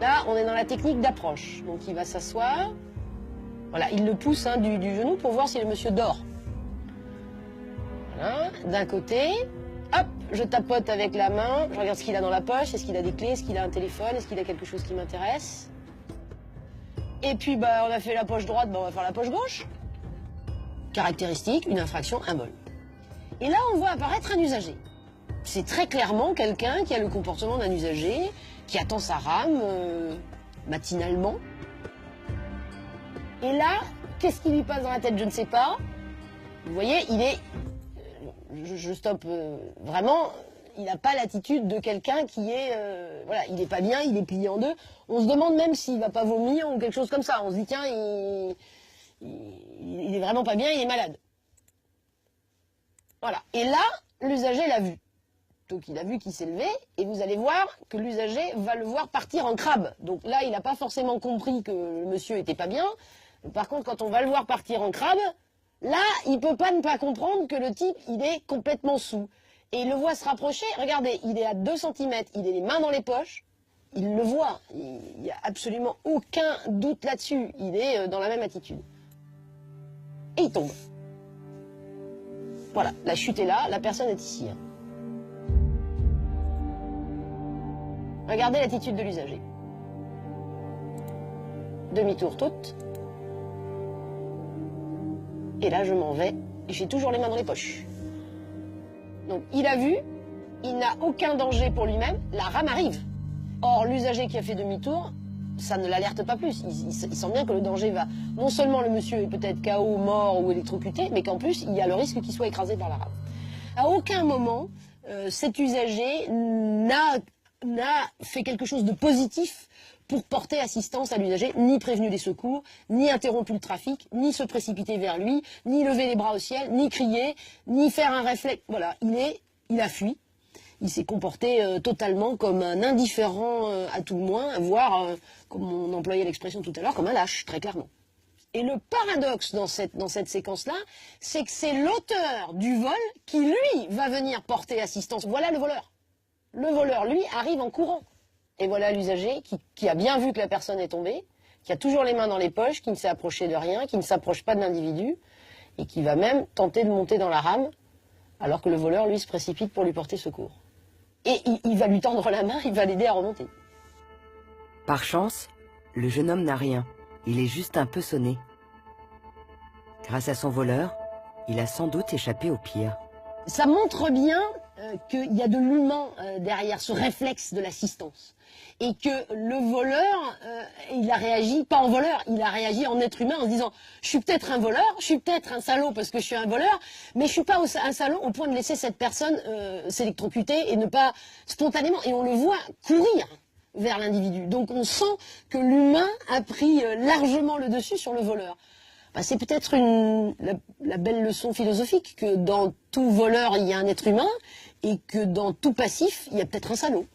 Là, on est dans la technique d'approche. Donc il va s'asseoir. Voilà, il le pousse hein, du genou pour voir si le monsieur dort. Voilà, d'un côté. Hop, je tapote avec la main. Je regarde ce qu'il a dans la poche. Est-ce qu'il a des clés? Est-ce qu'il a un téléphone? Est-ce qu'il a quelque chose qui m'intéresse? Et puis, bah, on a fait la poche droite, bah, on va faire la poche gauche. Caractéristique, une infraction, un vol. Et là, on voit apparaître un usager. C'est très clairement quelqu'un qui a le comportement d'un usager, qui attend sa rame matinalement. Et là, qu'est-ce qui lui passe dans la tête? Je ne sais pas. Vous voyez, il est... je stoppe vraiment... Il n'a pas l'attitude de quelqu'un qui est... voilà, il n'est pas bien, il est plié en deux. On se demande même s'il ne va pas vomir ou quelque chose comme ça. On se dit, tiens, il est vraiment pas bien, il est malade. Voilà. Et là, l'usager l'a vu. Donc il a vu qu'il s'est levé, et vous allez voir que l'usager va le voir partir en crabe. Donc là, il n'a pas forcément compris que le monsieur était pas bien. Par contre, quand on va le voir partir en crabe, là, il ne peut pas ne pas comprendre que le type, il est complètement saoul. Et il le voit se rapprocher, regardez, il est à 2 cm, il a les mains dans les poches, il le voit, il n'y a absolument aucun doute là-dessus, il est dans la même attitude. Et il tombe. Voilà, la chute est là, la personne est ici. Hein. Regardez l'attitude de l'usager. Demi-tour toute. Et là, je m'en vais, et j'ai toujours les mains dans les poches. Donc, il a vu, il n'a aucun danger pour lui-même, la rame arrive. Or, l'usager qui a fait demi-tour, ça ne l'alerte pas plus. Il sent bien que le danger va... Non seulement le monsieur est peut-être KO, mort ou électrocuté, mais qu'en plus, il y a le risque qu'il soit écrasé par la rame. À aucun moment, cet usager n'a fait quelque chose de positif pour porter assistance à l'usager, ni prévenu les secours, ni interrompu le trafic, ni se précipiter vers lui, ni lever les bras au ciel, ni crier, ni faire un réflexe. Voilà, il a fui. Il s'est comporté totalement comme un indifférent à tout le moins, voire, comme on employait l'expression tout à l'heure, comme un lâche, très clairement. Et le paradoxe dans cette séquence-là, c'est que c'est l'auteur du vol qui, lui, va venir porter assistance. Voilà le voleur. Le voleur, lui, arrive en courant. Et voilà l'usager qui a bien vu que la personne est tombée, qui a toujours les mains dans les poches, qui ne s'est approché de rien, qui ne s'approche pas de l'individu, et qui va même tenter de monter dans la rame, alors que le voleur, lui, se précipite pour lui porter secours. Et il va lui tendre la main, il va l'aider à remonter. Par chance, le jeune homme n'a rien. Il est juste un peu sonné. Grâce à son voleur, il a sans doute échappé au pire. Ça montre bien qu'il y a de l'humain derrière ce réflexe de l'assistance. Et que le voleur, il a réagi pas en voleur, il a réagi en être humain en se disant « Je suis peut-être un voleur, je suis peut-être un salaud parce que je suis un voleur, mais je suis pas un salaud au point de laisser cette personne s'électrocuter et ne pas spontanément... » Et on le voit courir vers l'individu. Donc on sent que l'humain a pris largement le dessus sur le voleur. Bah, c'est peut-être la belle leçon philosophique que dans tout voleur, il y a un être humain et que dans tout passif, il y a peut-être un salaud.